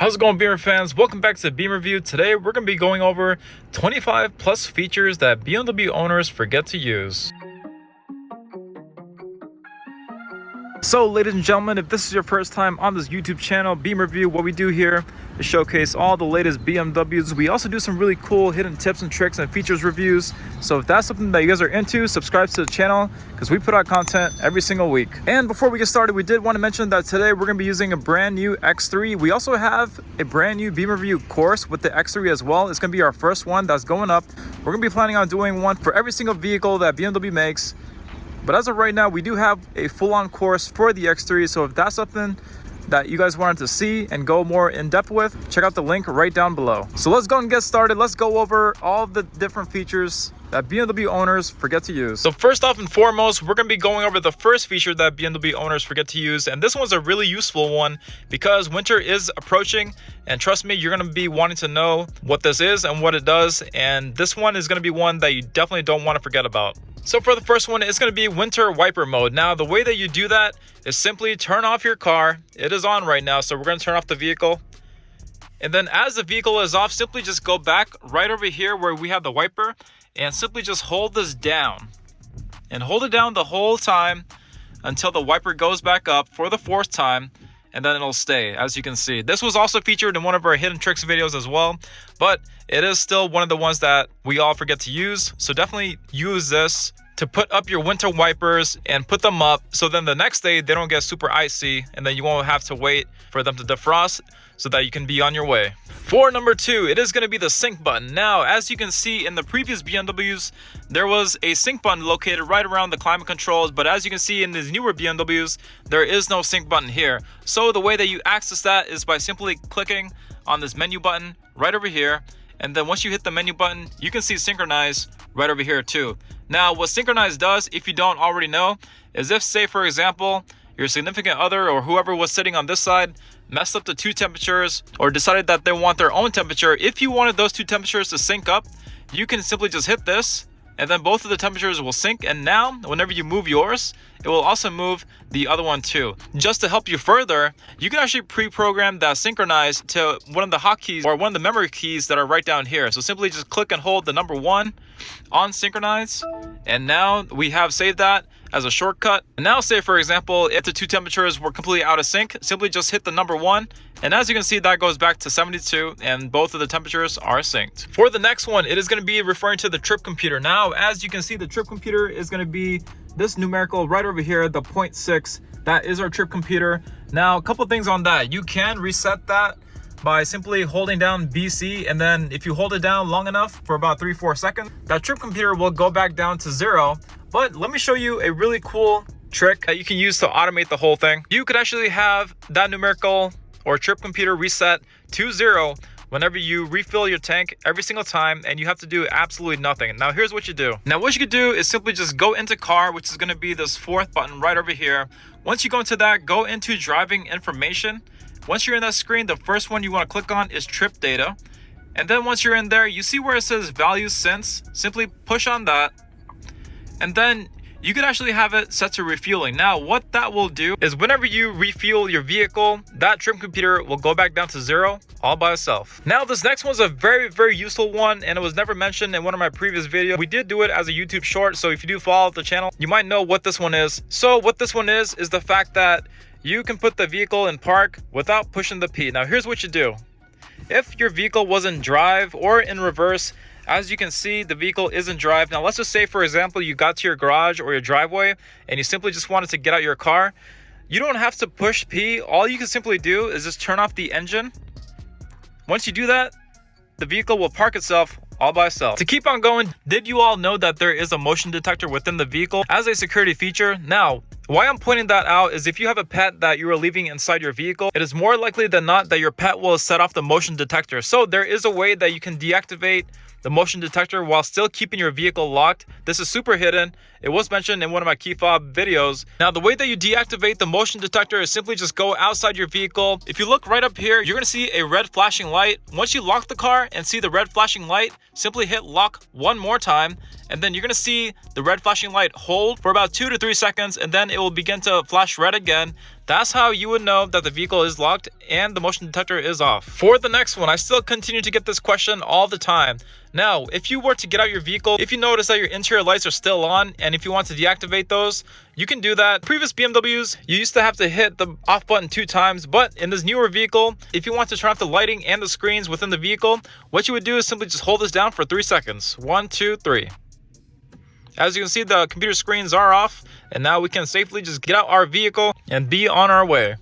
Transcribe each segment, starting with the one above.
How's it going, Beamer fans? Welcome back to Beamer Review. Today we're going to be going over 25 plus features that BMW owners forget to use. So ladies and gentlemen, if this is your first time on this YouTube channel, Beamer Review, what we do here is showcase all the latest BMWs. We also do some really cool hidden tips and tricks and features reviews. So if that's something that you guys are into, subscribe to the channel because we put out content every single week. And before we get started, we did want to mention that today we're going to be using a brand new X3. We also have a brand new Beamer Review course with the X3 as well. It's going to be our first one that's going up. We're going to be planning on doing one for every single vehicle that BMW makes. But as of right now, we do have a full-on course for the X3. So if that's something that you guys wanted to see and go more in depth with, check out the link right down below. So let's go and get started. Let's go over all the different features that BMW owners forget to use. So first off and foremost, we're going to be going over the first feature that BMW owners forget to use. And this one's a really useful one because winter is approaching. And trust me, you're going to be wanting to know what this is and what it does. And this one is going to be one that you definitely don't want to forget about. So for the first one, it's going to be winter wiper mode. Now, the way that you do that is simply turn off your car. It is on right now, so we're going to turn off the vehicle. And then as the vehicle is off, simply just go back right over here where we have the wiper and simply just hold this down. And hold it down the whole time until the wiper goes back up for the fourth time. And then it'll stay, as you can see. This was also featured in one of our hidden tricks videos as well, but it is still one of the ones that we all forget to use. So definitely use this to put up your winter wipers and put them up so then the next day they don't get super icy and then you won't have to wait for them to defrost so that you can be on your way. For number two, it is going to be the sync button. Now, as you can see in the previous BMWs, there was a sync button located right around the climate controls, but as you can see in these newer BMWs, there is no sync button here. So the way that you access that is by simply clicking on this menu button right over here, and then once you hit the menu button, you can see Synchronize right over here too. Now, what Synchronize does, if you don't already know, is if, say for example, your significant other or whoever was sitting on this side messed up the two temperatures or decided that they want their own temperature, if you wanted those two temperatures to sync up, you can simply just hit this and then both of the temperatures will sync, and now whenever you move yours, it will also move the other one too. Just to help you further, you can actually pre-program that Synchronize to one of the hotkeys or one of the memory keys that are right down here. So simply just click and hold the number 1 on Synchronize, and now we have saved that as a shortcut. And now say for example, if the two temperatures were completely out of sync, simply just hit the number 1, and as you can see, that goes back to 72 and both of the temperatures are synced. For the next one, it is going to be referring to the trip computer. Now, as you can see, the trip computer is going to be this numerical right over here, the 0.6. That is our trip computer. Now, a couple things on that. You can reset that by simply holding down BC, and then if you hold it down long enough for about 3-4 seconds, that trip computer will go back down to 0. But let me show you a really cool trick that you can use to automate the whole thing. You could actually have that numerical or trip computer reset to 0 whenever you refill your tank every single time, and you have to do absolutely nothing. Now here's what you do. Now what you could do is simply just go into car, which is going to be this fourth button right over here. Once you go into that, go into driving information. Once you're in that screen, the first one you want to click on is trip data. And then once you're in there, you see where it says values since. Simply push on that. And then you could actually have it set to refueling. Now, what that will do is whenever you refuel your vehicle, that trip computer will go back down to 0 all by itself. Now, this next one's a very, very useful one, and it was never mentioned in one of my previous videos. We did do it as a YouTube short, so if you do follow the channel, you might know what this one is. So what this one is the fact that you can put the vehicle in park without pushing the P. Now, here's what you do. If your vehicle was in drive or in reverse, as you can see, the vehicle is in drive. Now, let's just say, for example, you got to your garage or your driveway and you simply just wanted to get out your car. You don't have to push P. All you can simply do is just turn off the engine. Once you do that, the vehicle will park itself all by itself. To keep on going, did you all know that there is a motion detector within the vehicle as a security feature? Now, why I'm pointing that out is if you have a pet that you are leaving inside your vehicle, it is more likely than not that your pet will set off the motion detector. So there is a way that you can deactivate the motion detector while still keeping your vehicle locked. This is super hidden. It was mentioned in one of my key fob videos. Now, the way that you deactivate the motion detector is simply just go outside your vehicle. If you look right up here, you're going to see a red flashing light. Once you lock the car and see the red flashing light, simply hit lock one more time, and then you're gonna see the red flashing light hold for about 2 to 3 seconds, and then it will begin to flash red again. That's how you would know that the vehicle is locked and the motion detector is off. For the next one, I still continue to get this question all the time. Now, if you were to get out your vehicle, if you notice that your interior lights are still on, and if you want to deactivate those, you can do that. Previous BMWs, you used to have to hit the off button 2 times, but in this newer vehicle, if you want to turn off the lighting and the screens within the vehicle, what you would do is simply just hold this down for 3 seconds. 1, 2, 3. As you can see, the computer screens are off, and now we can safely just get out our vehicle and be on our way.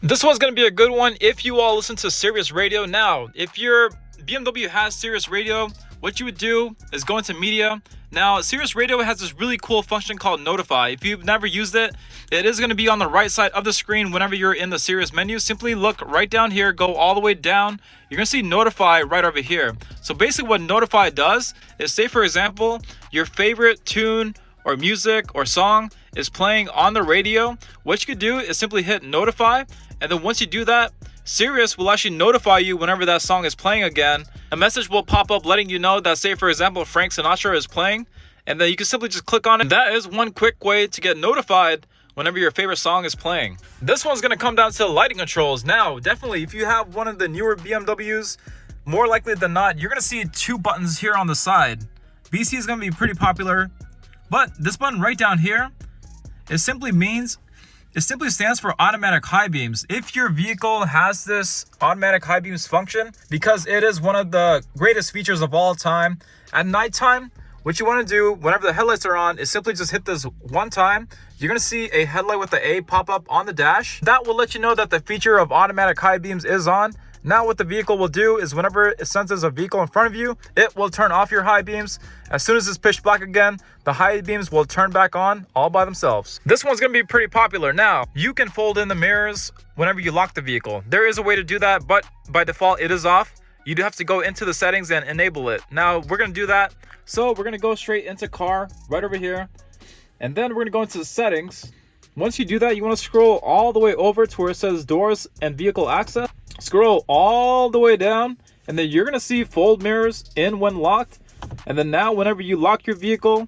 This one's going to be a good one if you all listen to SIRIUS radio. Now, if your BMW has SIRIUS radio, what you would do is go into media. Now, SIRIUS radio has this really cool function called notify. If you've never used it, it is going to be on the right side of the screen whenever you're in the SIRIUS menu. Simply look right down here, go all the way down. You're going to see notify right over here. So basically what notify does is, say for example, your favorite tune or music or song is playing on the radio. What you could do is simply hit notify, and then once you do that, SIRIUS will actually notify you whenever that song is playing again. A message will pop up letting you know that, say for example, Frank Sinatra is playing, and then you can simply just click on it. That is one quick way to get notified whenever your favorite song is playing. This one's going to come down to lighting controls. Now, definitely if you have one of the newer BMWs, more likely than not, you're going to see 2 buttons here on the side. BC is going to be pretty popular, but this button right down here, it simply stands for automatic high beams. If your vehicle has this automatic high beams function, because it is one of the greatest features of all time, at nighttime, what you want to do whenever the headlights are on is simply just hit this 1 time. You're going to see a headlight with the A pop up on the dash. That will let you know that the feature of automatic high beams is on. Now what the vehicle will do is, whenever it senses a vehicle in front of you, it will turn off your high beams. As soon as it's pitch black again, the high beams will turn back on all by themselves. This one's going to be pretty popular. Now, you can fold in the mirrors whenever you lock the vehicle. There is a way to do that, but by default it is off. You do have to go into the settings and enable it. Now we're going to do that. So we're going to go straight into car right over here, and then we're going to go into the settings. Once you do that, you want to scroll all the way over to where it says doors and vehicle access. Scroll all the way down, and then you're going to see fold mirrors in when locked. And then now whenever you lock your vehicle,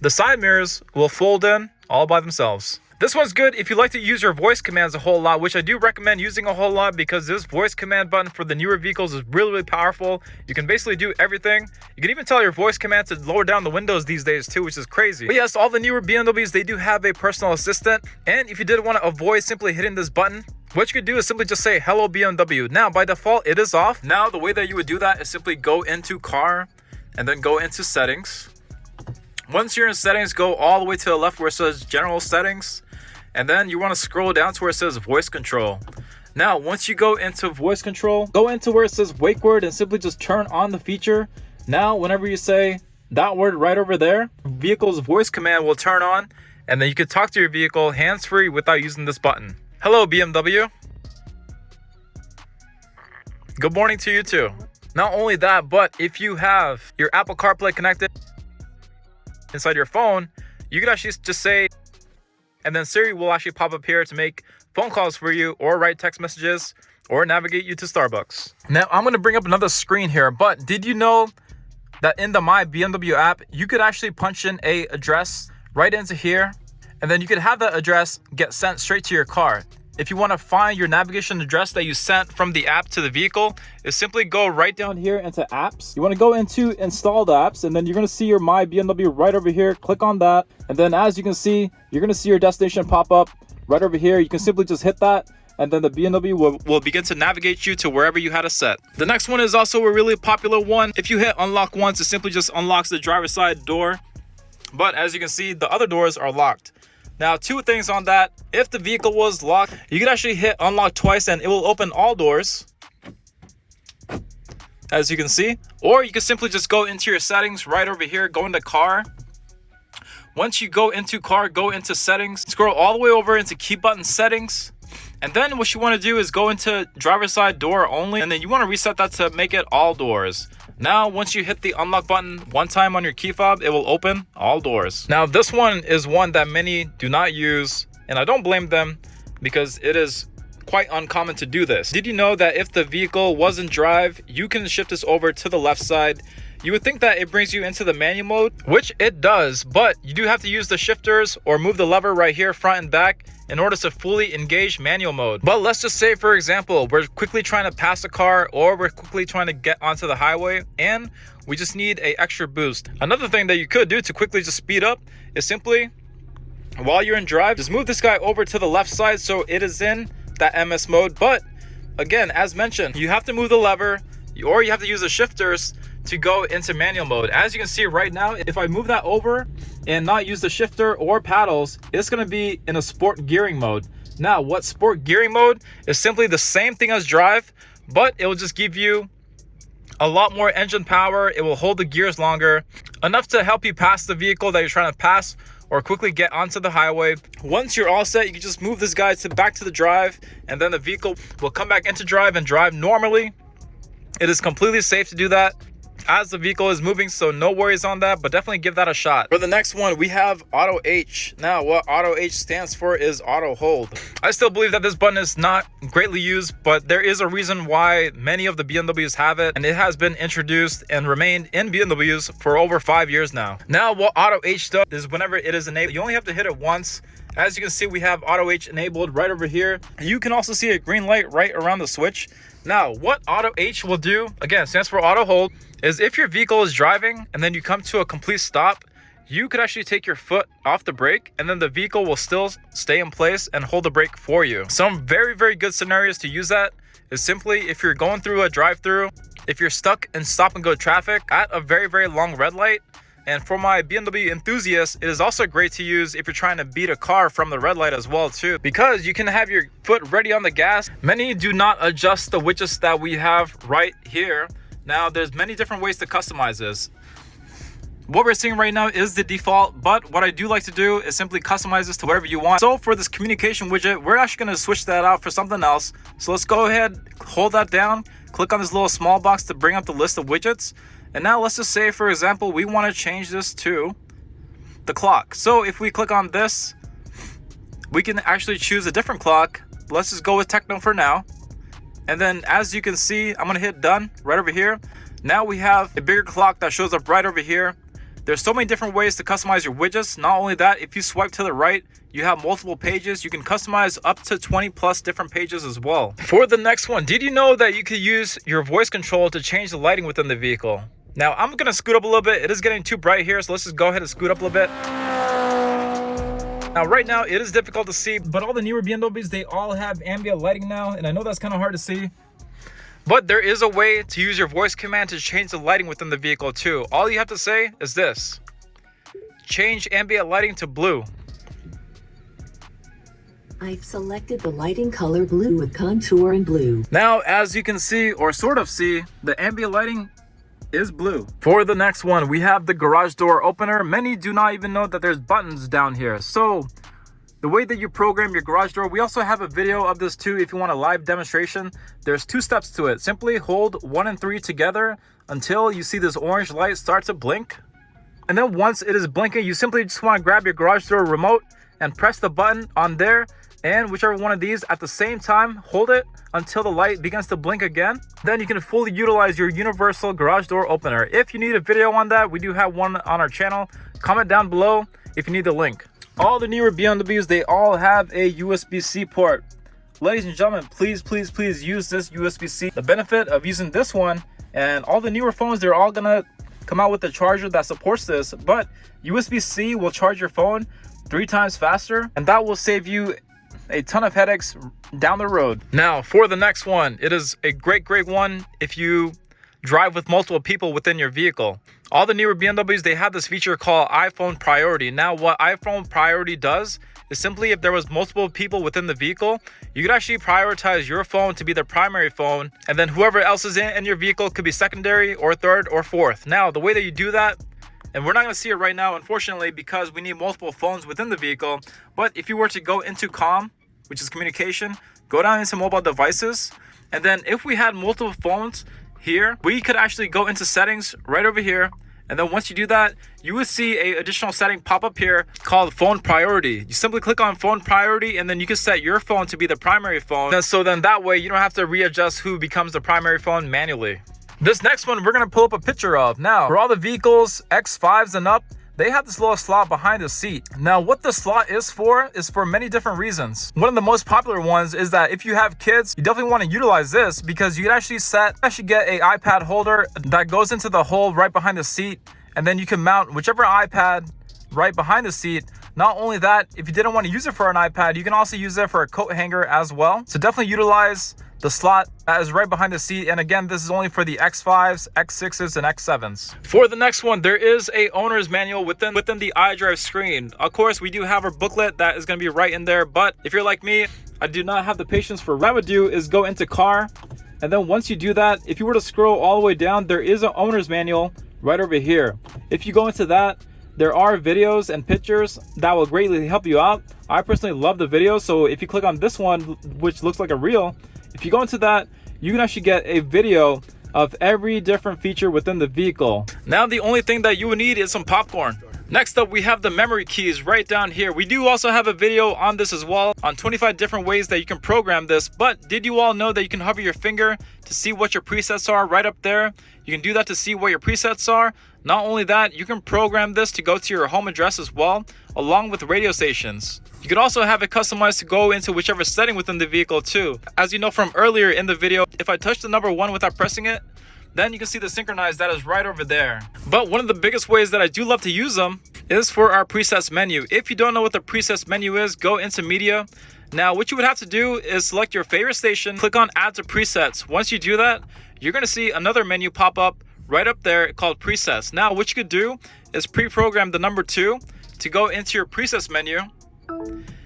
the side mirrors will fold in all by themselves. This one's good if you like to use your voice commands a whole lot, which I do recommend using a whole lot, because this voice command button for the newer vehicles is really, really powerful. You can basically do everything. You can even tell your voice command to lower down the windows these days too, which is crazy. But yes, all the newer BMWs, they do have a personal assistant. And if you did want to avoid simply hitting this button, what you could do is simply just say hello BMW. Now by default it is off. Now the way that you would do that is simply go into car and then go into settings. Once you're in settings, go all the way to the left where it says general settings, and then you want to scroll down to where it says voice control. Now once you go into voice control, go into where it says wake word and simply just turn on the feature. Now whenever you say that word right over there, vehicle's voice command will turn on, and then you can talk to your vehicle hands-free without using this button. Hello BMW. Good morning to you too. Not only that, but if you have your Apple CarPlay connected inside your phone, you can actually just say, and then Siri will actually pop up here to make phone calls for you, or write text messages, or navigate you to Starbucks. Now I'm going to bring up another screen here, but did you know that in the My BMW app, you could actually punch in a address right into here, and then you could have that address get sent straight to your car. If you want to find your navigation address that you sent from the app to the vehicle, is simply go right down here into apps. You want to go into installed apps, and then you're going to see your My BMW right over here. Click on that, and then as you can see, you're going to see your destination pop up right over here. You can simply just hit that, and then the BMW will begin to navigate you to wherever you had it set. The next one is also a really popular one. If you hit unlock once, it simply just unlocks the driver's side door, but as you can see, the other doors are locked. Now, 2 things on that. If the vehicle was locked, you can actually hit unlock twice and it will open all doors, as you can see. Or you can simply just go into your settings right over here, go into car. Once you go into car, go into settings, scroll all the way over into key button settings. And then what you want to do is go into driver's side door only, and then you want to reset that to make it all doors. Now, once you hit the unlock button 1 time on your key fob, it will open all doors. Now, this one is one that many do not use, and I don't blame them, because it is quite uncommon to do this. Did you know that if the vehicle was in drive, you can shift this over to the left side? You would think that it brings you into the manual mode, which it does, but you do have to use the shifters or move the lever right here front and back in order to fully engage manual mode. But let's just say, for example, we're quickly trying to pass a car, or we're quickly trying to get onto the highway and we just need an extra boost. Another thing that you could do to quickly just speed up is simply, while you're in drive, just move this guy over to the left side so it is in that MS mode. But again, as mentioned, you have to move the lever or you have to use the shifters to go into manual mode. As you can see right now, if I move that over and not use the shifter or paddles, it's going to be in a sport gearing mode. Now, what sport gearing mode is simply the same thing as drive, but it will just give you a lot more engine power. It will hold the gears longer, enough to help you pass the vehicle that you're trying to pass or quickly get onto the highway. Once you're all set, you can just move this guy back to the drive, and then the vehicle will come back into drive and drive normally. It is completely safe to do that as the vehicle is moving, so no worries on that, but definitely give that a shot. For the next one, we have Auto H. Now, what Auto H stands for is auto hold. I still believe that this button is not greatly used, but there is a reason why many of the BMWs have it, and it has been introduced and remained in BMWs for over 5 years now. Now, what Auto H does is whenever it is enabled, you only have to hit it once. As you can see, we have Auto H enabled right over here. You can also see a green light right around the switch. Now, what Auto H will do, again, stands for auto hold, is if your vehicle is driving and then you come to a complete stop, you could actually take your foot off the brake and then the vehicle will still stay in place and hold the brake for you. Some very, very good scenarios to use that is simply if you're going through a drive-through, if you're stuck in stop and go traffic at a very, very long red light. And for my BMW enthusiasts, it is also great to use if you're trying to beat a car from the red light as well too, because you can have your foot ready on the gas. Many do not adjust the widgets that we have right here. Now, there's many different ways to customize this. What we're seeing right now is the default, but what I do like to do is simply customize this to whatever you want. So for this communication widget, we're actually going to switch that out for something else. So let's go ahead, hold that down, click on this little small box to bring up the list of widgets. And now let's just say, for example, we want to change this to the clock. So if we click on this, we can actually choose a different clock. Let's just go with Techno for now. And then as you can see, I'm going to hit done right over here. Now we have a bigger clock that shows up right over here. There's so many different ways to customize your widgets. Not only that, if you swipe to the right, you have multiple pages. You can customize up to 20 plus different pages as well. For the next one, did you know that you could use your voice control to change the lighting within the vehicle? Now, I'm going to scoot up a little bit. It is getting too bright here, so let's just go ahead and scoot up a little bit. Now, right now, it is difficult to see, but all the newer BMWs, they all have ambient lighting now, and I know that's kind of hard to see. But there is a way to use your voice command to change the lighting within the vehicle too. All you have to say is this: change ambient lighting to blue. I've selected the lighting color blue with contour and blue. Now, as you can see, or sort of see, the ambient lighting is blue. For the next one, we have the garage door opener. Many do not even know that there's buttons down here. So the way that you program your garage door, we also have a video of this too if you want a live demonstration. There's 2 steps to it. Simply hold 1 and 3 together until you see this orange light start to blink. And then once it is blinking, you simply just want to grab your garage door remote and press the button on there, and whichever one of these at the same time, hold it until the light begins to blink again. Then you can fully utilize your universal garage door opener. If you need a video on that, we do have one on our channel. Comment down below if you need the link. All the newer BMWs, they all have a USB-C port. Ladies and gentlemen, please, please, please use this USB-C. The benefit of using this one, and all the newer phones, they're all gonna come out with a charger that supports this, but USB-C will charge your phone 3 times faster, and that will save you a ton of headaches down the road. Now, for the next one, it is a great one if you drive with multiple people within your vehicle. All the newer BMWs, they have this feature called iPhone Priority. Now, what iPhone Priority does is simply if there was multiple people within the vehicle, you could actually prioritize your phone to be the primary phone, and then whoever else is in your vehicle could be secondary or third or fourth. Now, the way that you do that, and we're not going to see it right now, unfortunately, because we need multiple phones within the vehicle, but if you were to go into COM, which is communication, go down into mobile devices, and then if we had multiple phones here, we could actually go into settings right over here, and then once you do that, you would see a additional setting pop up here called phone priority. You simply click on phone priority, and then you can set your phone to be the primary phone, and so then that way you don't have to readjust who becomes the primary phone manually. This next one we're going to pull up a picture of. Now, for all the vehicles X5s and up, they have this little slot behind the seat. Now, what the slot is for many different reasons. One of the most popular ones is that if you have kids, you definitely want to utilize this because you can actually get an iPad holder that goes into the hole right behind the seat, and then you can mount whichever iPad right behind the seat. Not only that, if you didn't want to use it for an iPad, you can also use it for a coat hanger as well. So definitely utilize the slot that is right behind the seat. And again, this is only for the X5s, X6s, and X7s. For the next one, there is a owner's manual within the iDrive screen. Of course, we do have our booklet that is going to be right in there. But if you're like me, I do not have the patience for. What I would do is go into car. And then once you do that, if you were to scroll all the way down, there is an owner's manual right over here. If you go into that, there are videos and pictures that will greatly help you out. I personally love the videos. So if you click on this one, which looks like a reel, if you go into that, you can actually get a video of every different feature within the vehicle. Now, the only thing that you would need is some popcorn. Next up, we have the memory keys right down here. We do also have a video on this as well, on 25 different ways that you can program this. But did you all know that you can hover your finger to see what your presets are right up there? You can do that to see what your presets are. Not only that, you can program this to go to your home address as well, along with radio stations. You can also have it customized to go into whichever setting within the vehicle too. As you know from earlier in the video, if I touch the number 1 without pressing it, then you can see the Synchronize that is right over there. But one of the biggest ways that I do love to use them is for our presets menu. If you don't know what the presets menu is, go into media. Now, what you would have to do is select your favorite station, click on add to presets. Once you do that, you're going to see another menu pop up right up there called presets. Now, what you could do is pre-program the number 2 to go into your presets menu.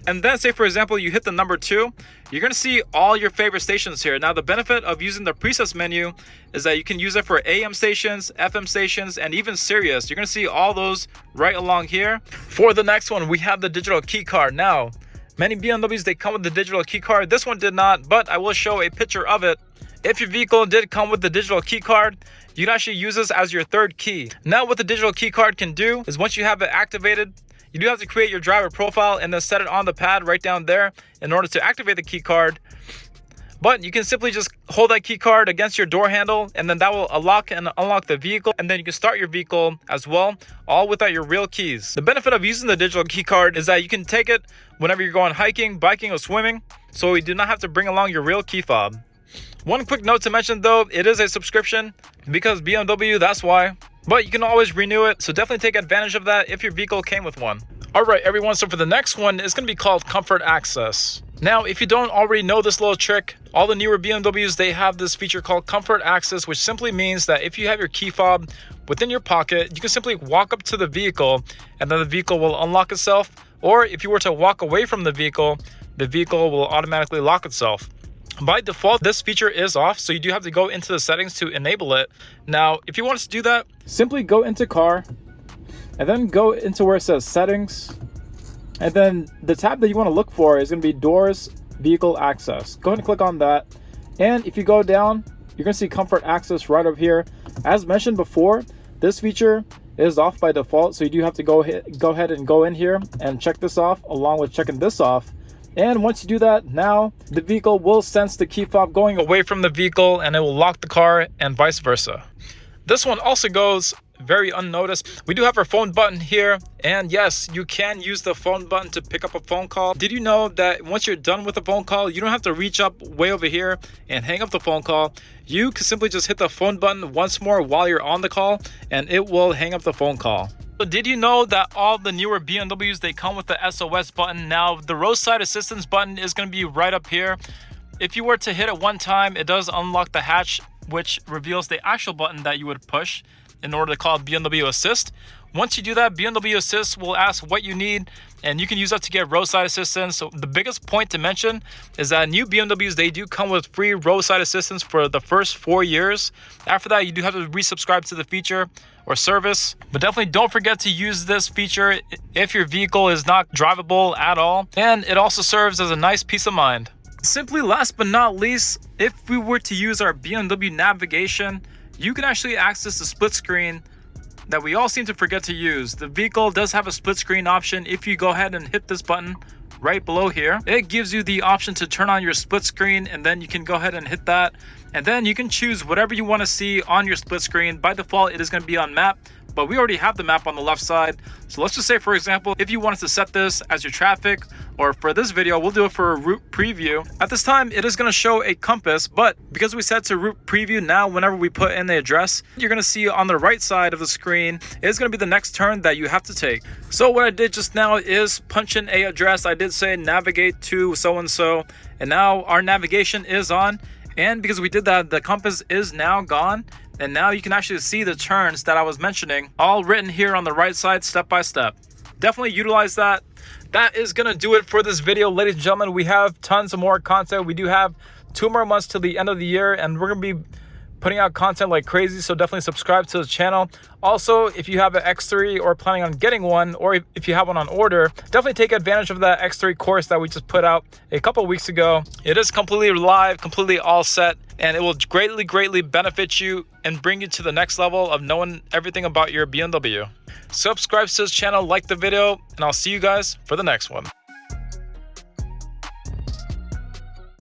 And then say, for example, you hit the number 2, you're going to see all your favorite stations here. Now, the benefit of using the presets menu is that you can use it for AM stations, FM stations, and even SIRIUS. You're going to see all those right along here. For the next one, we have the digital key card. Now, many BMWs, they come with the digital key card. This one did not, but I will show a picture of it. If your vehicle did come with the digital key card, you can actually use this as your third key. Now, what the digital key card can do is once you have it activated, you do have to create your driver profile and then set it on the pad right down there in order to activate the key card. But you can simply just hold that key card against your door handle, and then that will unlock the vehicle, and then you can start your vehicle as well, all without your real keys. The benefit of using the digital key card is that you can take it whenever you're going hiking, biking, or swimming, so you do not have to bring along your real key fob. One quick note to mention though, it is a subscription because BMW, that's why. But you can always renew it, so definitely take advantage of that if your vehicle came with one. Alright everyone, so for the next one, it's going to be called Comfort Access. Now, if you don't already know this little trick, all the newer BMWs, they have this feature called Comfort Access, which simply means that if you have your key fob within your pocket, you can simply walk up to the vehicle and then the vehicle will unlock itself. Or if you were to walk away from the vehicle will automatically lock itself. By default, this feature is off, so you do have to go into the settings to enable it. Now, if you want us to do that, simply go into car and then go into where it says settings. And then the tab that you want to look for is going to be doors, vehicle access. Go ahead and click on that. And if you go down, you're going to see comfort access right over here. As mentioned before, this feature is off by default, so you do have to go ahead and go in here and check this off along with checking this off. And once you do that, now the vehicle will sense the key fob going away from the vehicle and it will lock the car and vice versa. This one also goes very unnoticed. We do have our phone button here, and yes, you can use the phone button to pick up a phone call. Did you know that once you're done with a phone call, you don't have to reach up way over here and hang up the phone call? You can simply just hit the phone button once more while you're on the call and it will hang up the phone call. So did you know that all the newer BMWs, they come with the SOS button? Now, the roadside assistance button is going to be right up here. If you were to hit it one time, it does unlock the hatch, which reveals the actual button that you would push in order to call BMW Assist. Once you do that, BMW Assist will ask what you need, and you can use that to get roadside assistance. So the biggest point to mention is that new BMWs, they do come with free roadside assistance for the first 4 years. After that, you do have to resubscribe to the feature or service. But definitely don't forget to use this feature if your vehicle is not drivable at all. And it also serves as a nice peace of mind. Simply last but not least, if we were to use our BMW navigation, you can actually access the split screen that we all seem to forget to use. The vehicle does have a split screen option. If you go ahead and hit this button right below here, it gives you the option to turn on your split screen, and then you can go ahead and hit that And then you can choose whatever you want to see on your split screen. By default, it is going to be on map, but we already have the map on the left side. So let's just say, for example, if you wanted to set this as your traffic, or for this video, we'll do it for a route preview. At this time, it is going to show a compass, but because we set to route preview, now whenever we put in the address, you're going to see on the right side of the screen is going to be the next turn that you have to take. So what I did just now is punch in a address. I did say navigate to so-and-so, and now our navigation is on. And because we did that, the compass is now gone. And now you can actually see the turns that I was mentioning, all written here on the right side, step by step. Definitely utilize that. That is going to do it for this video, ladies and gentlemen. We have tons of more content. We do have 2 more months till the end of the year, and we're going to be putting out content like crazy, so definitely subscribe to the channel. Also, if you have an X3 or planning on getting one, or if you have one on order, definitely take advantage of that X3 course that we just put out a couple weeks ago. It is completely live, completely all set, and it will greatly benefit you and bring you to the next level of knowing everything about your BMW. Subscribe to this channel, like the video, and I'll see you guys for the next one.